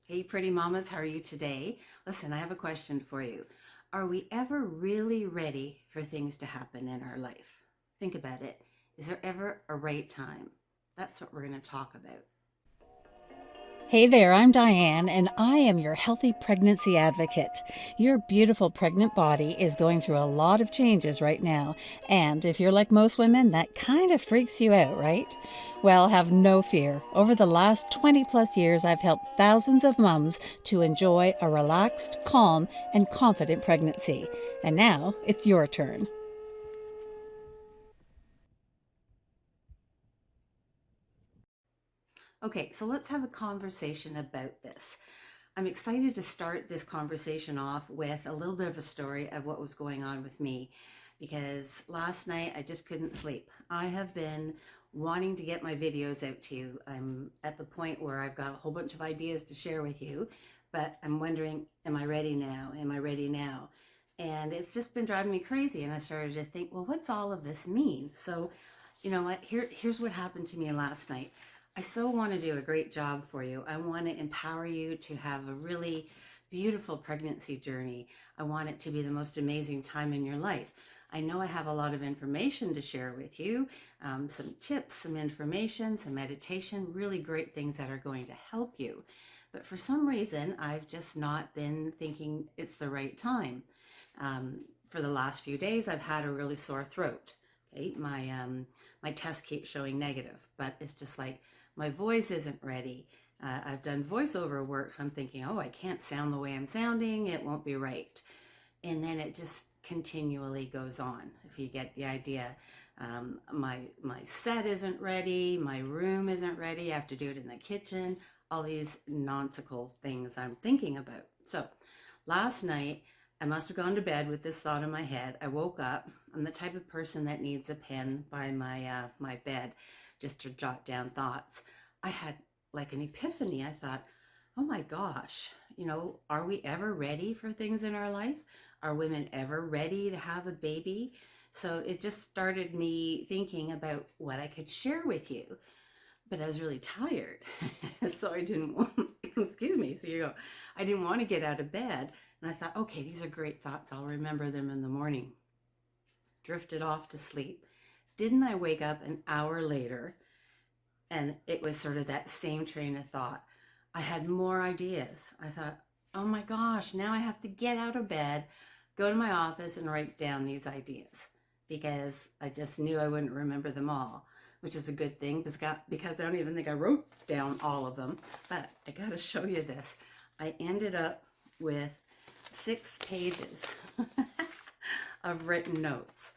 Hey, pretty mamas, how are you today? Listen, I have a question for you. Are we ever really ready for things to happen in our life? Think about it. Is there ever a right time? That's what we're going to talk about. Hey there, I'm Diane, and I am your healthy pregnancy advocate. Your beautiful pregnant body is going through a lot of changes right now, and if you're like most women, that kind of freaks you out, right? Well, have no fear. Over the last 20 plus years, I've helped thousands of mums to enjoy a relaxed, calm, and confident pregnancy. And now it's your turn. Okay, so let's have a conversation about this. I'm excited to start this conversation off with a little bit of a story of what was going on with me because last night I just couldn't sleep. I have been wanting to get my videos out to you. I'm at the point where I've got a whole bunch of ideas to share with you, but I'm wondering, am I ready now? Am I ready now? And it's just been driving me crazy. And I started to think, well, what's all of this mean? So, you know what? Here's what happened to me last night. I so want to do a great job for you. I want to empower you to have a really beautiful pregnancy journey. I want it to be the most amazing time in your life. I know I have a lot of information to share with you, some tips, some information, some meditation, really great things that are going to help you. But for some reason, I've just not been thinking it's the right time. For the last few days, I've had a really sore throat. Okay, my test keeps showing negative, but it's just like my voice isn't ready. I've done voiceover work, so I'm thinking, oh, I can't sound the way I'm sounding. It won't be right. And then it just continually goes on. If you get the idea, my set isn't ready. My room isn't ready. I have to do it in the kitchen. All these nonsensical things I'm thinking about. So last night, I must have gone to bed with this thought in my head. I woke up. I'm the type of person that needs a pen by my bed just to jot down thoughts. I had like an epiphany. I thought, oh my gosh, are we ever ready for things in our life? Are women ever ready to have a baby? So it just started me thinking about what I could share with you. But I was really tired. So I didn't want, excuse me, so you go, I didn't want to get out of bed. And I thought, okay, these are great thoughts. I'll remember them in the morning. Drifted off to sleep. Didn't I wake up an hour later and it was sort of that same train of thought? I had more ideas. I thought, oh my gosh, now I have to get out of bed, go to my office and write down these ideas because I just knew I wouldn't remember them all, which is a good thing because I don't even think I wrote down all of them. But I got to show you this. I ended up with 6 pages of written notes.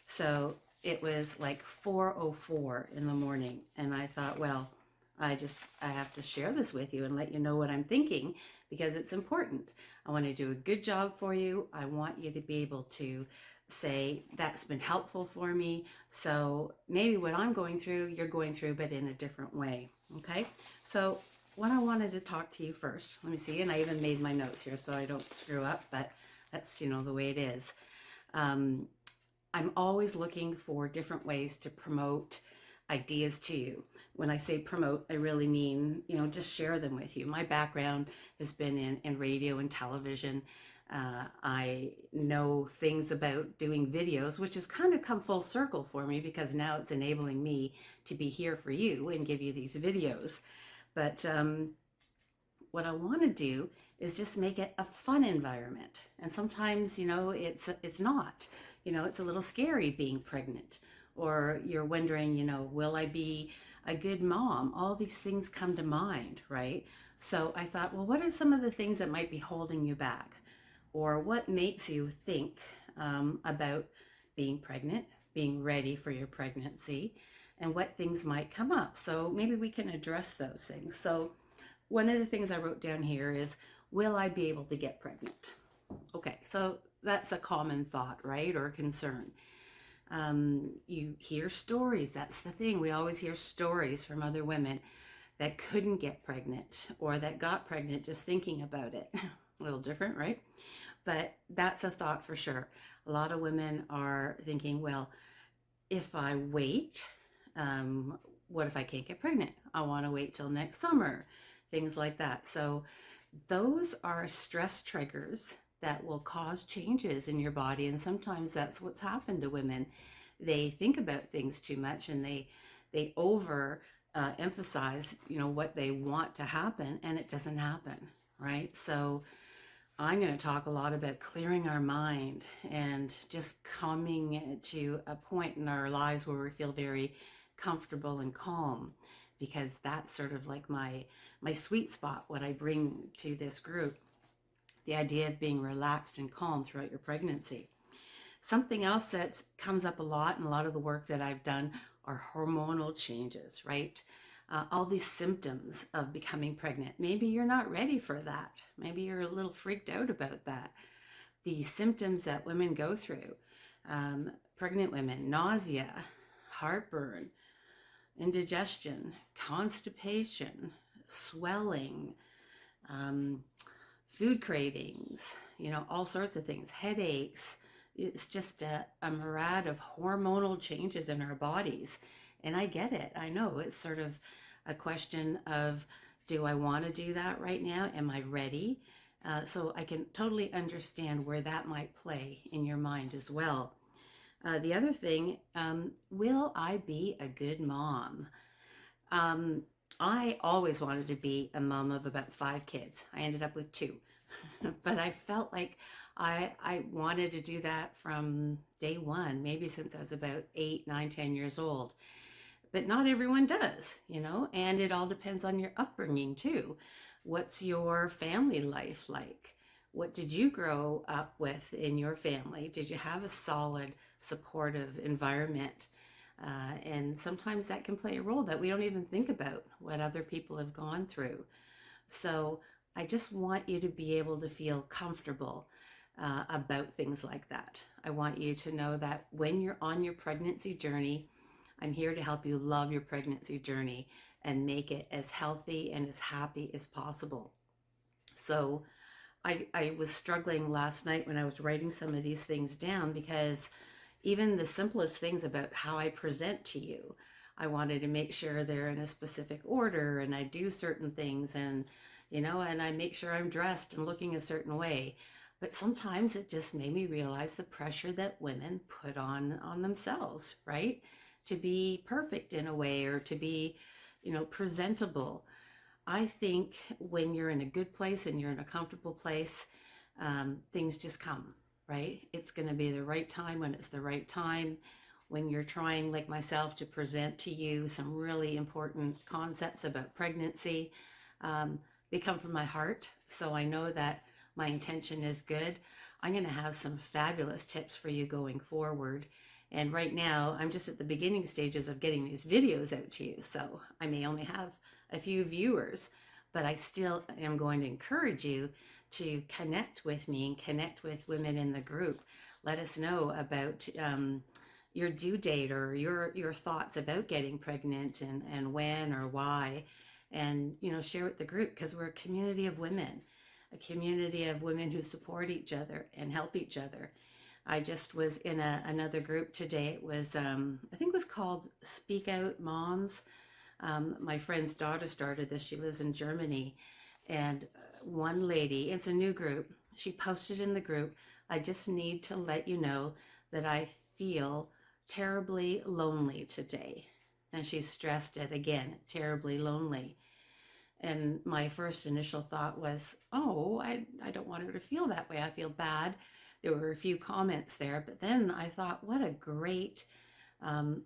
So it was like 4:04 in the morning. And I thought, well, I have to share this with you and let you know what I'm thinking because it's important. I want to do a good job for you. I want you to be able to say that's been helpful for me. So maybe what I'm going through, you're going through, but in a different way. Okay. So what I wanted to talk to you first, let me see. And I even made my notes here so I don't screw up, but that's, the way it is. I'm always looking for different ways to promote ideas to you. When I say promote, I really mean, just share them with you. My background has been in radio and television. I know things about doing videos, which has kind of come full circle for me because now it's enabling me to be here for you and give you these videos. But what I want to do is just make it a fun environment. And sometimes, it's not. It's a little scary being pregnant, or you're wondering, will I be a good mom? All these things come to mind, right? So I thought, well, what are some of the things that might be holding you back? Or what makes you think about being pregnant, being ready for your pregnancy, and what things might come up? So maybe we can address those things. So one of the things I wrote down here is, will I be able to get pregnant? Okay, so that's a common thought, right? Or concern. You hear stories. That's the thing. We always hear stories from other women that couldn't get pregnant or that got pregnant just thinking about it. A little different, right? But that's a thought for sure. A lot of women are thinking, well, if I wait, what if I can't get pregnant? I want to wait till next summer. things like that. So those are stress triggers that will cause changes in your body. And sometimes that's what's happened to women. They think about things too much, and they over emphasize, what they want to happen, and it doesn't happen, right? So I'm going to talk a lot about clearing our mind and just coming to a point in our lives where we feel very comfortable and calm, because that's sort of like my sweet spot, what I bring to this group, the idea of being relaxed and calm throughout your pregnancy. Something else that comes up a lot in a lot of the work that I've done are hormonal changes, right? All these symptoms of becoming pregnant. Maybe you're not ready for that. Maybe you're a little freaked out about that. The symptoms that women go through, pregnant women: nausea, heartburn, indigestion, constipation, swelling, food cravings, all sorts of things, headaches. It's just a myriad of hormonal changes in our bodies. And I get it. I know it's sort of a question of, do I want to do that right now? Am I ready? So I can totally understand where that might play in your mind as well. The other thing, will I be a good mom? I always wanted to be a mom of about 5 kids. I ended up with 2. But I felt like I wanted to do that from day one, maybe since I was about 8, 9, 10 years old. But not everyone does, and it all depends on your upbringing too. What's your family life like? What did you grow up with in your family? Did you have a solid, supportive environment? And sometimes that can play a role that we don't even think about, what other people have gone through. So I just want you to be able to feel comfortable about things like that. I want you to know that when you're on your pregnancy journey, I'm here to help you love your pregnancy journey and make it as healthy and as happy as possible. So I was struggling last night when I was writing some of these things down, because even the simplest things about how I present to you, I wanted to make sure they're in a specific order, and I do certain things, and and I make sure I'm dressed and looking a certain way. But sometimes it just made me realize the pressure that women put on themselves, right? To be perfect in a way, or to be, presentable. I think when you're in a good place and you're in a comfortable place, things just come, right? It's going to be the right time when it's the right time. When you're trying, like myself, to present to you some really important concepts about pregnancy, they come from my heart. So I know that my intention is good. I'm going to have some fabulous tips for you going forward. And right now, I'm just at the beginning stages of getting these videos out to you. So I may only have a few viewers, but I still am going to encourage you to connect with me and connect with women in the group. Let us know about your due date, or your thoughts about getting pregnant, and when or why. And, share with the group, because we're a community of women who support each other and help each other. I just was in another group today. It was, I think it was called Speak Out Moms. My friend's daughter started this. She lives in Germany. And one lady, it's a new group, she posted in the group, "I just need to let you know that I feel terribly lonely today." And she stressed it again, terribly lonely. And my first initial thought was, oh, I don't want her to feel that way. I feel bad. There were a few comments there, but then I thought, what a great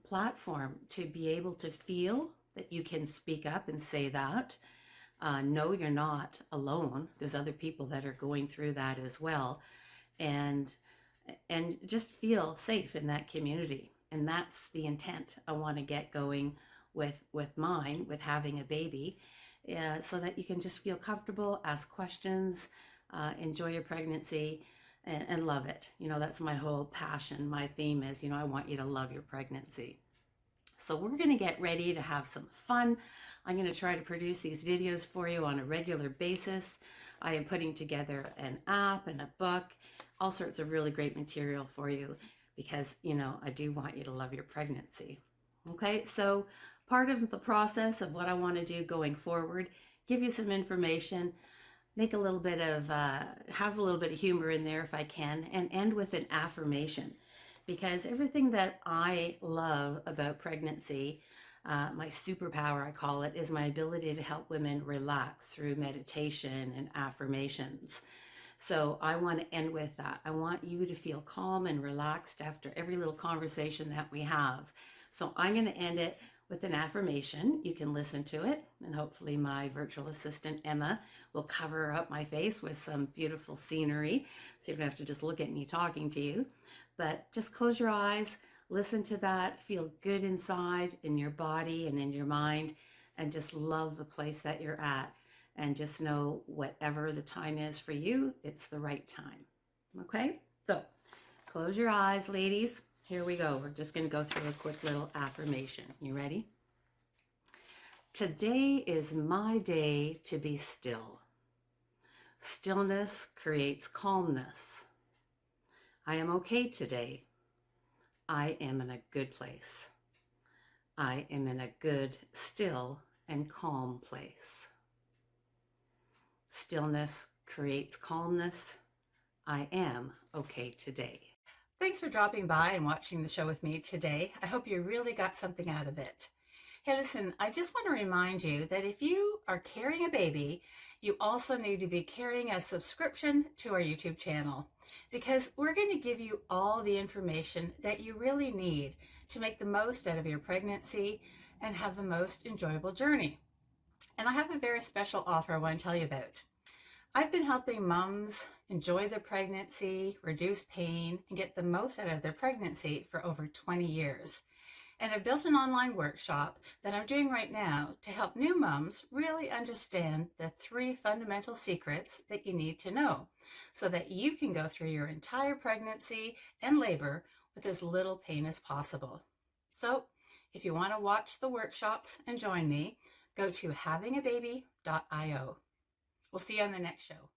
platform to be able to feel that you can speak up and say that. No, you're not alone. There's other people that are going through that as well. And just feel safe in that community. And that's the intent I want to get going with mine, with having a baby, so that you can just feel comfortable, ask questions, enjoy your pregnancy, and love it. That's my whole passion. My theme is, I want you to love your pregnancy. So we're going to get ready to have some fun. I'm going to try to produce these videos for you on a regular basis. I am putting together an app and a book, all sorts of really great material for you, because, I do want you to love your pregnancy. Okay, so part of the process of what I want to do going forward, give you some information, make a little bit of, have a little bit of humor in there if I can, and end with an affirmation. Because everything that I love about pregnancy, my superpower, I call it, is my ability to help women relax through meditation and affirmations. So I want to end with that. I want you to feel calm and relaxed after every little conversation that we have. So I'm going to end it with an affirmation. You can listen to it, and hopefully my virtual assistant Emma will cover up my face with some beautiful scenery, so you don't have to just look at me talking to you. But just close your eyes, listen to that, feel good inside in your body and in your mind, and just love the place that you're at. And just know whatever the time is for you, it's the right time. Okay? So close your eyes, ladies. Here we go. We're just going to go through a quick little affirmation. You ready? Today is my day to be still. Stillness creates calmness. I am okay today. I am in a good place. I am in a good, still, and calm place. Stillness creates calmness. I am okay today. Thanks for dropping by and watching the show with me today. I hope you really got something out of it. Hey, listen, I just want to remind you that if you are carrying a baby, you also need to be carrying a subscription to our YouTube channel, because we're going to give you all the information that you really need to make the most out of your pregnancy and have the most enjoyable journey. And I have a very special offer I want to tell you about. I've been helping moms enjoy their pregnancy, reduce pain, and get the most out of their pregnancy for over 20 years. And I've built an online workshop that I'm doing right now to help new moms really understand the 3 fundamental secrets that you need to know so that you can go through your entire pregnancy and labor with as little pain as possible. So if you want to watch the workshops and join me, go to havingababy.io. We'll see you on the next show.